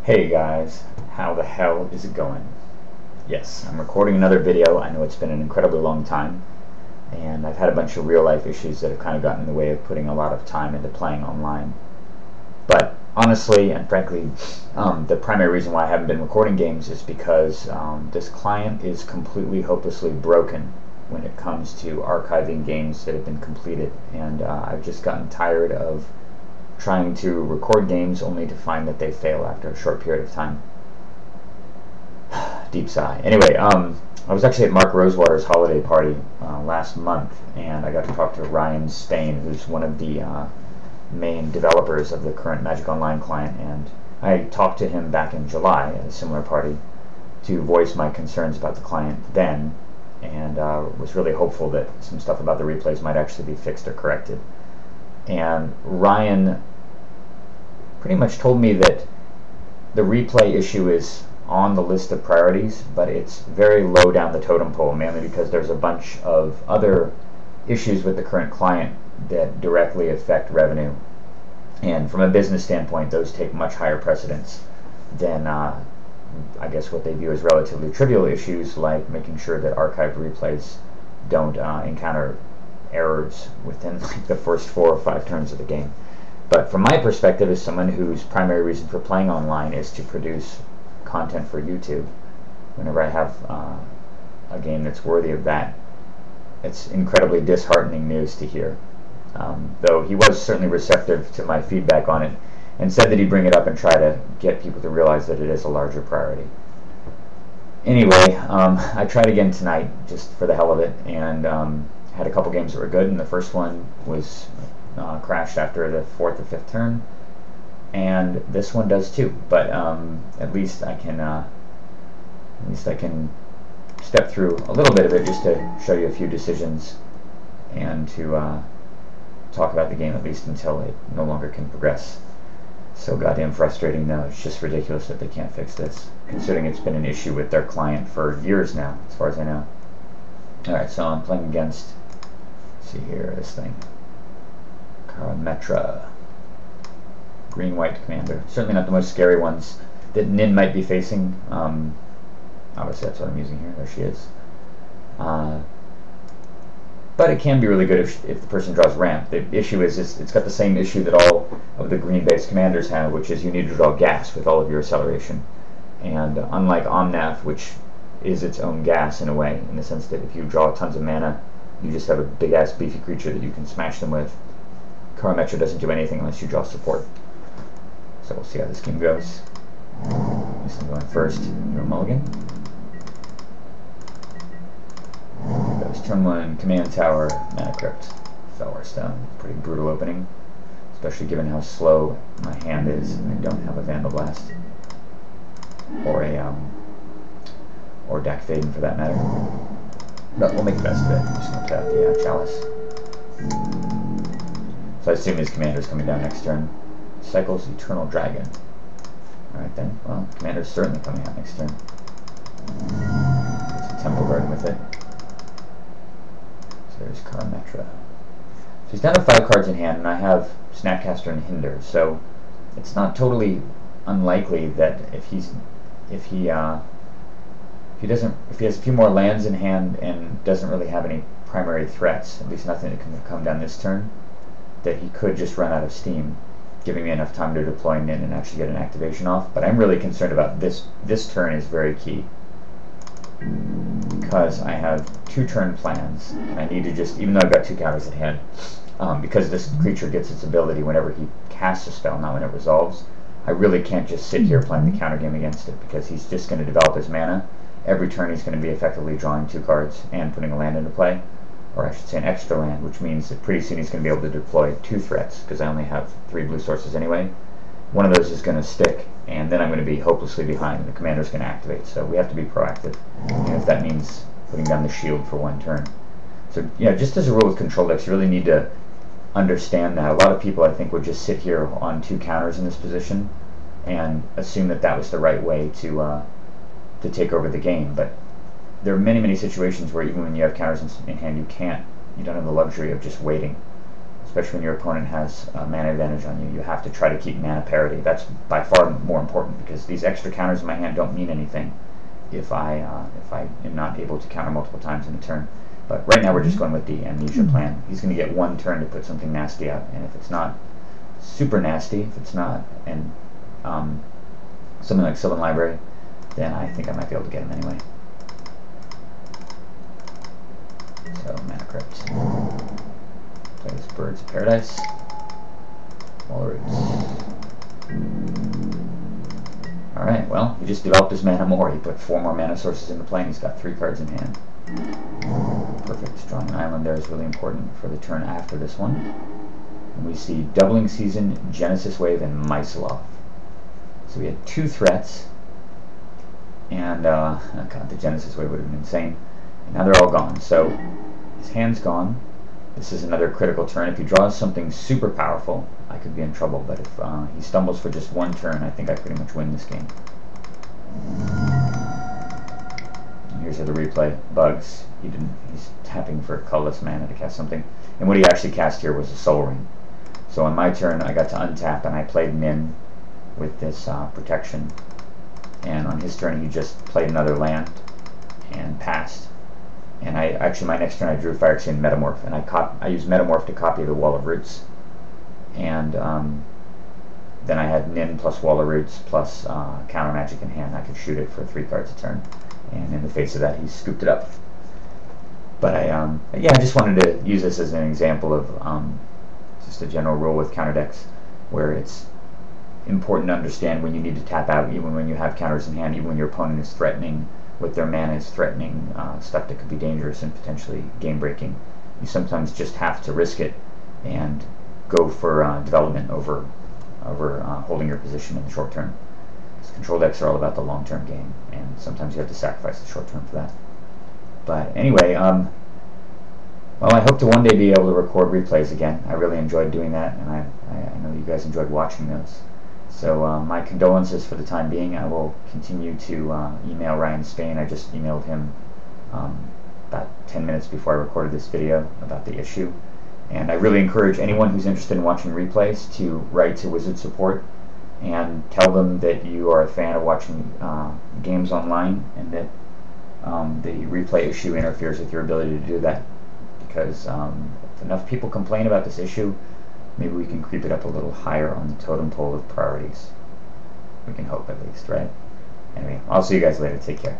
Hey guys, how the hell is it going? Yes, I'm recording another video. I know it's been an incredibly long time, and I've had a bunch of real life issues that have kind of gotten in the way of putting a lot of time into playing online. But honestly and frankly, the primary reason why I haven't been recording games is because this client is completely hopelessly broken when it comes to archiving games that have been completed, and I've just gotten tired of trying to record games only to find that they fail after a short period of time. Deep sigh. Anyway, I was actually at Mark Rosewater's holiday party last month, and I got to talk to Ryan Spain, who's one of the main developers of the current Magic Online client, and I talked to him back in July at a similar party to voice my concerns about the client then, and was really hopeful that some stuff about the replays might actually be fixed or corrected. And Ryan pretty much told me that the replay issue is on the list of priorities, but it's very low down the totem pole, mainly because there's a bunch of other issues with the current client that directly affect revenue. And from a business standpoint, those take much higher precedence than I guess what they view as relatively trivial issues, like making sure that archived replays don't encounter errors within like the first 4 or 5 turns of the game. But from my perspective, as someone whose primary reason for playing online is to produce content for YouTube, whenever I have a game that's worthy of that, it's incredibly disheartening news to hear. Though he was certainly receptive to my feedback on it and said that he'd bring it up and try to get people to realize that it is a larger priority. Anyway, I tried again tonight just for the hell of it, and had a couple games that were good, and the first one was crashed after the 4th or 5th turn, and this one does too. But at least I can step through a little bit of it just to show you a few decisions and to talk about the game, at least until it no longer can progress. So goddamn frustrating though. It's just ridiculous that they can't fix this, considering it's been an issue with their client for years now, as far as I know. Alright, so I'm playing against, let's see here, this thing, Karametra, green-white commander. Certainly not the most scary ones that Nin might be facing. Obviously that's what I'm using here. There she is. But it can be really good if the person draws Rant. The issue is it's got the same issue that all of the green-based commanders have, which is you need to draw gas with all of your acceleration. And unlike Omnath, which is its own gas in a way, in the sense that if you draw tons of mana, you just have a big-ass beefy creature that you can smash them with. Karametra doesn't do anything unless you draw support. So we'll see how this game goes. I guess I'm going first. You're a mulligan. That was turn 1, command tower, mana crypt, Felwar Stone. Pretty brutal opening, especially given how slow my hand is and I don't have a Vandal Blast. Or a or Dak Faden for that matter. But we'll make the best of it. I'm just going to play out the Chalice. So I assume his commander's coming down next turn. Cycles Eternal Dragon. Alright then, well, commander's certainly coming out next turn. It's a Temple Garden with it. So there's Karametra. So he's down to 5 cards in hand, and I have Snapcaster and Hinder, so it's not totally unlikely that if he has a few more lands in hand and doesn't really have any primary threats, at least nothing that can come down this turn, that he could just run out of steam, giving me enough time to deploy Nin and actually get an activation off. But I'm really concerned about this. This turn is very key, because I have 2 turn plans, and I need to just, even though I've got 2 counters at hand, because this creature gets its ability whenever he casts a spell, not when it resolves, I really can't just sit here playing the counter game against it, because he's just going to develop his mana. Every turn he's going to be effectively drawing 2 cards and putting a land into play, or I should say an extra land, which means that pretty soon he's going to be able to deploy 2 threats, because I only have 3 blue sources anyway. One of those is going to stick, and then I'm going to be hopelessly behind, and the commander's going to activate. So we have to be proactive, even if that means putting down the shield for 1 turn. So, just as a rule with control decks, you really need to understand that. A lot of people, I think, would just sit here on 2 counters in this position and assume that that was the right way to take over the game. But there are many, many situations where even when you have counters in hand, you don't have the luxury of just waiting. especially when your opponent has a mana advantage on you. You have to try to keep mana parity. That's by far more important, because these extra counters in my hand don't mean anything if I am not able to counter multiple times in a turn. But right now we're just going with the Amnesia plan. He's going to get one turn to put something nasty out, and if it's not super nasty, if it's not and something like Sylvan Library, then I think I might be able to get him anyway. So Mana Crypt. Play this Birds of Paradise. Wall of Roots. Alright, well, he just developed his mana more. He put 4 more mana sources into play, and he's got 3 cards in hand. Perfect. Drawing an island there is really important for the turn after this one. And we see Doubling Season, Genesis Wave, and Myselov. So we had 2 threats, and God, the Genesis Wave would have been insane. And now they're all gone. So his hand's gone. This is another critical turn. If he draws something super powerful, I could be in trouble. But if he stumbles for just 1 turn, I think I pretty much win this game. And here's how the replay bugs. He's tapping for colorless mana to cast something. And what he actually cast here was a Soul Ring. So on my turn, I got to untap, and I played Min with this protection. And on his turn, he just played another land and passed. And my next turn I drew Phyrexian Metamorph, and I used Metamorph to copy the Wall of Roots. And then I had Nin plus Wall of Roots plus Counter Magic in hand. I could shoot it for 3 cards a turn. And in the face of that, he scooped it up. But I just wanted to use this as an example of just a general rule with counter decks, where it's important to understand when you need to tap out, even when you have counters in hand, even when your opponent is threatening with their mana, is threatening stuff that could be dangerous and potentially game-breaking. You sometimes just have to risk it and go for development over holding your position in the short term. Because control decks are all about the long-term game, and sometimes you have to sacrifice the short term for that. But anyway, well, I hope to one day be able to record replays again. I really enjoyed doing that, and I know you guys enjoyed watching those. So my condolences for the time being. I will continue to email Ryan Spain. I just emailed him about 10 minutes before I recorded this video about the issue. And I really encourage anyone who's interested in watching replays to write to Wizard Support and tell them that you are a fan of watching games online, and that the replay issue interferes with your ability to do that. Because if enough people complain about this issue, maybe we can creep it up a little higher on the totem pole of priorities. We can hope, at least, right? Anyway, I'll see you guys later. Take care.